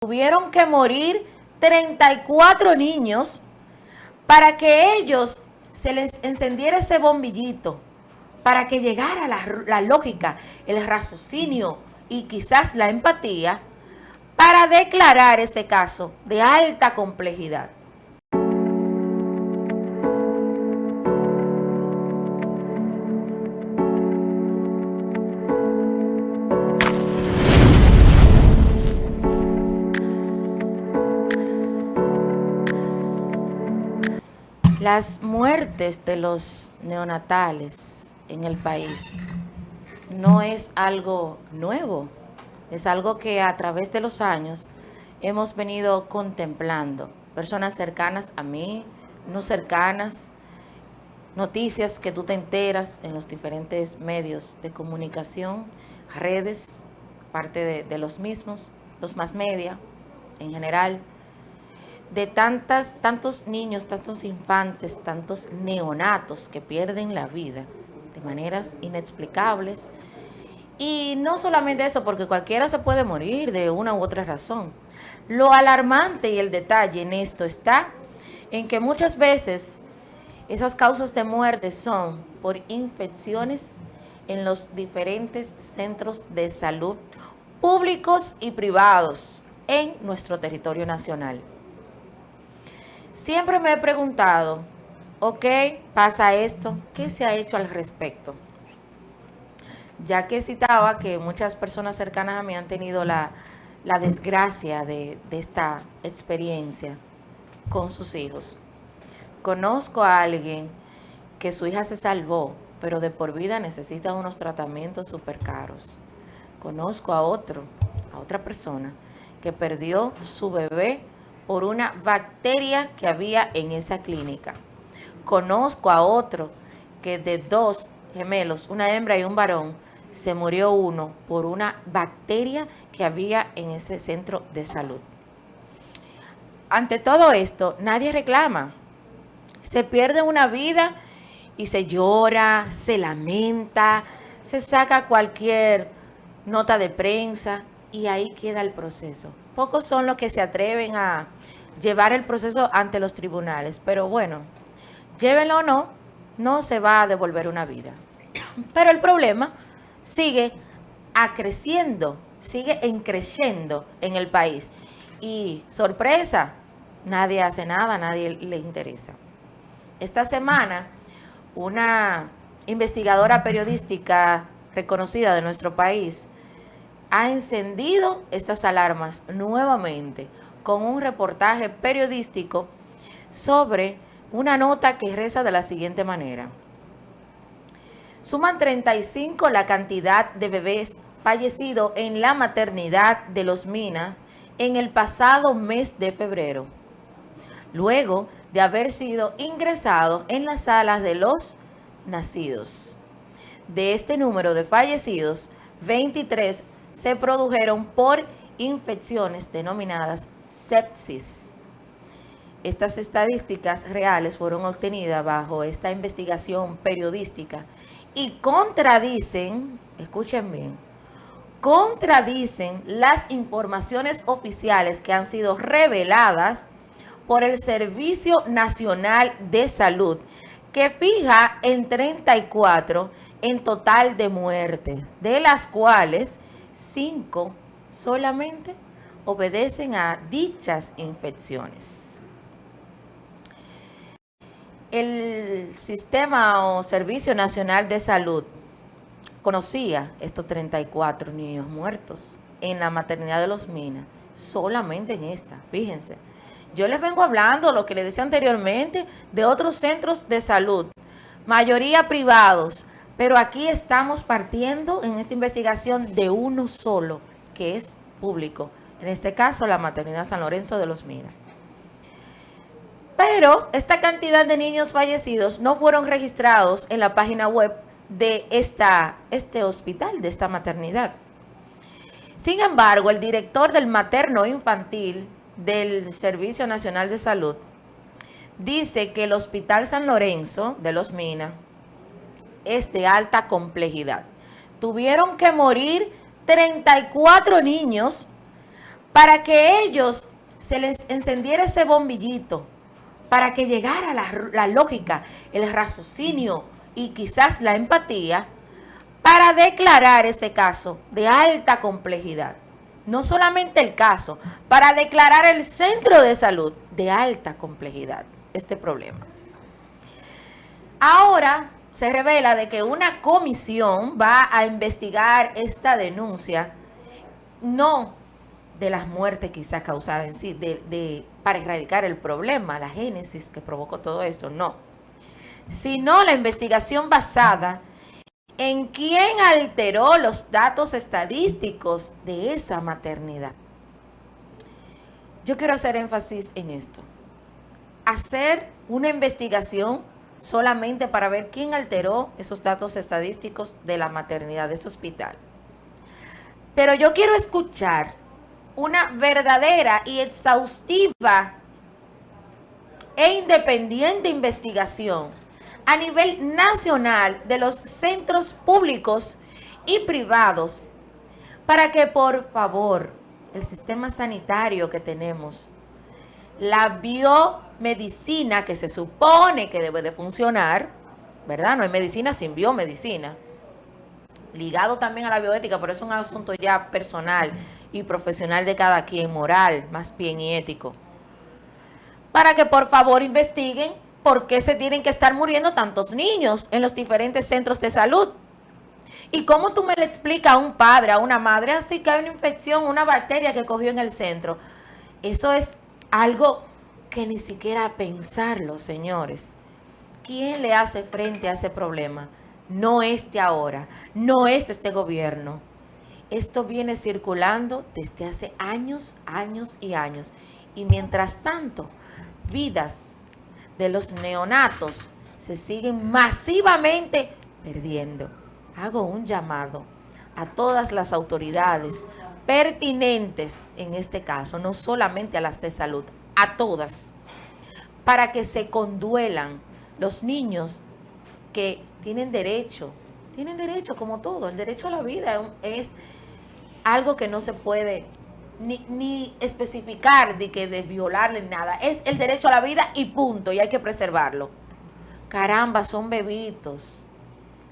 Tuvieron que morir 34 niños para que ellos se les encendiera ese bombillito, para que llegara la lógica, el raciocinio y quizás la empatía para declarar este caso de alta complejidad. Las muertes de los neonatales en el país no es algo nuevo, es algo que a través de los años hemos venido contemplando. Personas cercanas a mí, no cercanas, noticias que tú te enteras en los diferentes medios de comunicación, redes, parte de los mismos, los más media en general, de tantos niños, tantos infantes, tantos neonatos que pierden la vida de maneras inexplicables. Y no solamente eso, porque cualquiera se puede morir de una u otra razón. Lo alarmante y el detalle en esto está en que muchas veces esas causas de muerte son por infecciones en los diferentes centros de salud públicos y privados en nuestro territorio nacional. Siempre me he preguntado, ok, pasa esto, ¿qué se ha hecho al respecto? Ya que citaba que muchas personas cercanas a mí han tenido la desgracia de esta experiencia con sus hijos. Conozco a alguien que su hija se salvó, pero de por vida necesita unos tratamientos súper caros. Conozco a otra persona que perdió su bebé por una bacteria que había en esa clínica. Conozco a otro que de 2 gemelos, una hembra y un varón, se murió uno por una bacteria que había en ese centro de salud. Ante todo esto, nadie reclama. Se pierde una vida y se llora, se lamenta, se saca cualquier nota de prensa y ahí queda el proceso. Pocos son los que se atreven a llevar el proceso ante los tribunales, pero bueno, llévenlo o no, no se va a devolver una vida. Pero el problema sigue acreciendo, sigue encreciendo en el país. Y sorpresa, nadie hace nada, a nadie le interesa. Esta semana, una investigadora periodística reconocida de nuestro país ha encendido estas alarmas nuevamente con un reportaje periodístico sobre una nota que reza de la siguiente manera. Suman 35 la cantidad de bebés fallecidos en la maternidad de Los Minas en el pasado mes de febrero, luego de haber sido ingresados en las salas de los nacidos. De este número de fallecidos, 23 se produjeron por infecciones denominadas sepsis. Estas estadísticas reales fueron obtenidas bajo esta investigación periodística y contradicen, escuchen bien, contradicen las informaciones oficiales que han sido reveladas por el Servicio Nacional de Salud, que fija en 34 en total de muertes, de las cuales 5 solamente obedecen a dichas infecciones. El Sistema o Servicio Nacional de Salud conocía estos 34 niños muertos en la maternidad de Los Minas, solamente en esta, fíjense. Yo les vengo hablando, lo que les decía anteriormente, de otros centros de salud, mayoría privados, pero aquí estamos partiendo en esta investigación de uno solo, que es público, en este caso la maternidad San Lorenzo de Los Minas. Pero esta cantidad de niños fallecidos no fueron registrados en la página web de este hospital, de esta maternidad. Sin embargo, el director del materno infantil del Servicio Nacional de Salud dice que el Hospital San Lorenzo de Los Minas es de alta complejidad. Tuvieron que morir 34 niños para que ellos se les encendiera ese bombillito, para que llegara la lógica, el raciocinio y quizás la empatía, para declarar este caso de alta complejidad. No solamente el caso, para declarar el centro de salud de alta complejidad, este problema. Ahora se revela de que una comisión va a investigar esta denuncia, no de las muertes quizás causadas en sí, para erradicar el problema, la génesis que provocó todo esto, no, sino la investigación basada en quién alteró los datos estadísticos de esa maternidad. Yo quiero hacer énfasis en esto. Hacer una investigación solamente para ver quién alteró esos datos estadísticos de la maternidad de ese hospital. Pero yo quiero escuchar una verdadera y exhaustiva e independiente investigación a nivel nacional de los centros públicos y privados para que por favor el sistema sanitario que tenemos, la biomedicina que se supone que debe de funcionar, ¿verdad? No hay medicina sin biomedicina, ligado también a la bioética, pero es un asunto ya personal y profesional de cada quien, moral, más bien y ético, para que por favor investiguen por qué se tienen que estar muriendo tantos niños en los diferentes centros de salud. ¿Y cómo tú me le explicas a un padre, a una madre, así que hay una infección, una bacteria que cogió en el centro? Eso es algo que ni siquiera pensarlo, señores. ¿Quién le hace frente a ese problema? No es de ahora, no es de este gobierno. Esto viene circulando desde hace años, años y años. Y mientras tanto, vidas de los neonatos se siguen masivamente perdiendo. Hago un llamado a todas las autoridades pertinentes en este caso, no solamente a las de salud, a todas, para que se conduelan los niños que tienen derecho como todo, el derecho a la vida es algo que no se puede ni especificar de violarle nada, es el derecho a la vida y punto, y hay que preservarlo. Caramba, son bebitos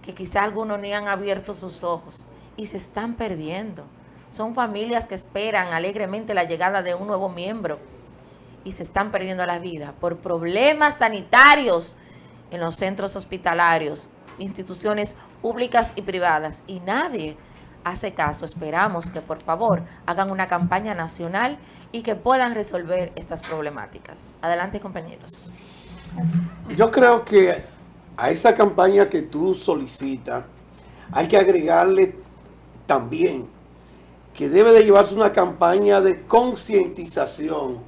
que quizá algunos ni han abierto sus ojos y se están perdiendo. Son familias que esperan alegremente la llegada de un nuevo miembro y se están perdiendo la vida por problemas sanitarios en los centros hospitalarios, instituciones públicas y privadas, y nadie hace caso. Esperamos que por favor hagan una campaña nacional y que puedan resolver estas problemáticas. Adelante, compañeros. Yo creo que a esa campaña que tú solicitas hay que agregarle también que debe de llevarse una campaña de concientización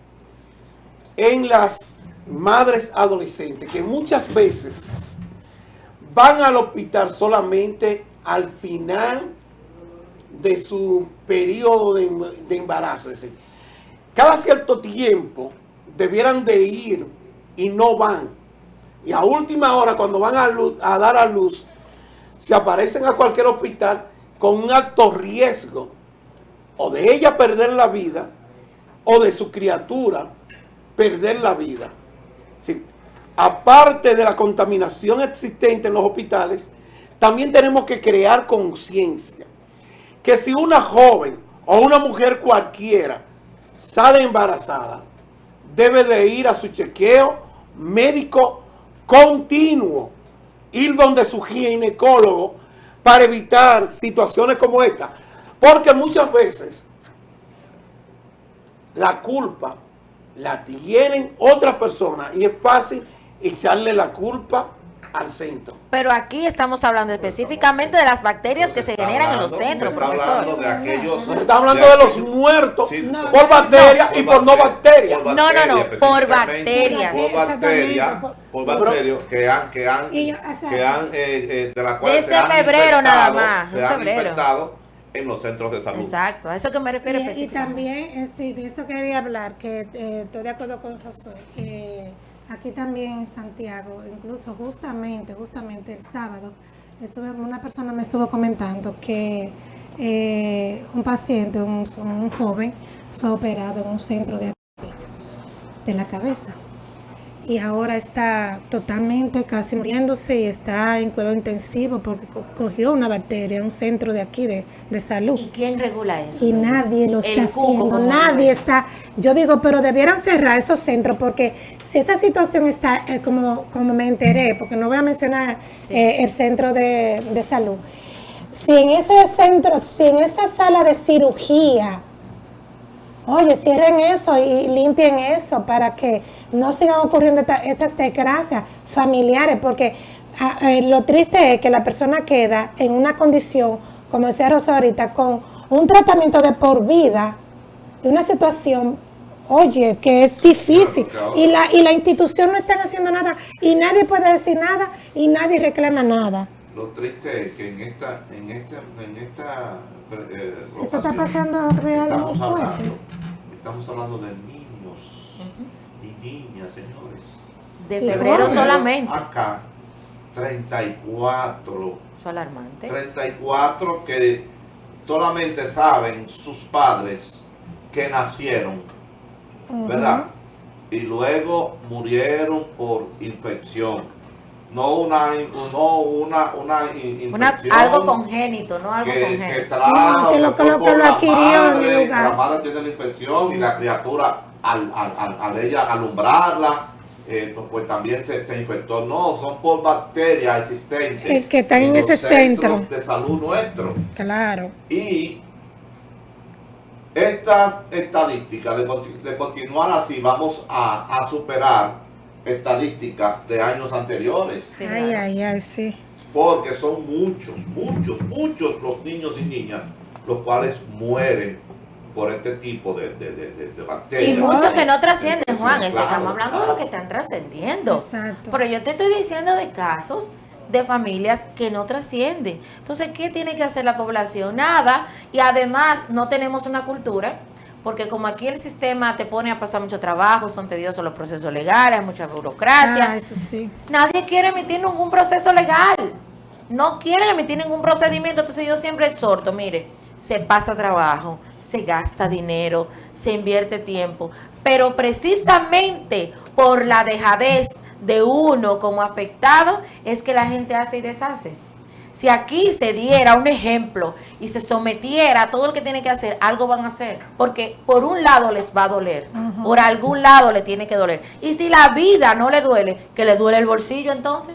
en las madres adolescentes que muchas veces van al hospital solamente al final de su periodo de embarazo. Es decir, cada cierto tiempo debieran de ir y no van. Y a última hora, cuando van a dar a luz, se aparecen a cualquier hospital con un alto riesgo, o de ella perder la vida, o de su criatura perder la vida. Sí. Aparte de la contaminación existente en los hospitales, también tenemos que crear conciencia. Que si una joven o una mujer cualquiera sale embarazada, debe de ir a su chequeo médico continuo, ir donde su ginecólogo para evitar situaciones como esta, porque muchas veces la culpa la tienen otras personas y es fácil echarle la culpa al centro. Pero aquí estamos hablando específicamente de las bacterias que se generan en los centros, profesor. Se está hablando de los muertos por bacterias y por no bacterias. No, por bacterias. Por bacterias que han de la cual desde febrero nada más, se han infectado en los centros de salud. Exacto, a eso que me refiero específicamente. Y también de eso quería hablar, que estoy de acuerdo con Josué. Aquí también en Santiago, incluso justamente el sábado, una persona me estuvo comentando que un paciente, un joven, fue operado en un centro de la cabeza. Y ahora está totalmente casi muriéndose y está en cuidado intensivo porque cogió una bacteria en un centro de aquí de salud. ¿Y quién regula eso? Y nadie lo está haciendo, nadie está. Yo digo, pero debieran cerrar esos centros porque si esa situación está, como me enteré, porque no voy a mencionar el centro de salud, si en ese centro, si en esa sala de cirugía, oye, cierren eso y limpien eso para que no sigan ocurriendo esas desgracias familiares, porque lo triste es que la persona queda en una condición, como decía Rosa ahorita, con un tratamiento de por vida, de una situación, oye, que es difícil, claro. Y la institución no están haciendo nada, y nadie puede decir nada, y nadie reclama nada. Lo triste es que en esta eso está pasando realmente fuerte. Estamos hablando de niños y niñas, señores. De febrero solamente. Acá, 34. Es alarmante. 34 que solamente saben sus padres que nacieron, ¿verdad? Y luego murieron por infección. No una infección. Algo congénito, no algo congénito. Que lo adquirió en el lugar. La madre tiene la infección y la criatura, al ella alumbrarla, pues también se infectó. No, son por bacterias existentes que están en ese centro de salud nuestro. Claro. Y estas estadísticas de continuar así, vamos a superar estadísticas de años anteriores. Sí, sí. Porque son muchos los niños y niñas los cuales mueren por este tipo de bacterias. Y muchos que no trascienden, Juan, estamos hablando de lo que están trascendiendo. Exacto. Pero yo te estoy diciendo de casos de familias que no trascienden. Entonces, ¿qué tiene que hacer la población? Nada. Y además no tenemos una cultura, porque como aquí el sistema te pone a pasar mucho trabajo, son tediosos los procesos legales, hay mucha burocracia. Eso sí. Nadie quiere emitir ningún proceso legal. No quieren emitir ningún procedimiento. Entonces yo siempre exhorto, mire, se pasa trabajo, se gasta dinero, se invierte tiempo, pero precisamente por la dejadez de uno como afectado es que la gente hace y deshace. Si aquí se diera un ejemplo y se sometiera a todo lo que tiene que hacer, algo van a hacer. Porque por un lado les va a doler, por algún lado le tiene que doler. Y si la vida no le duele, que le duele el bolsillo entonces.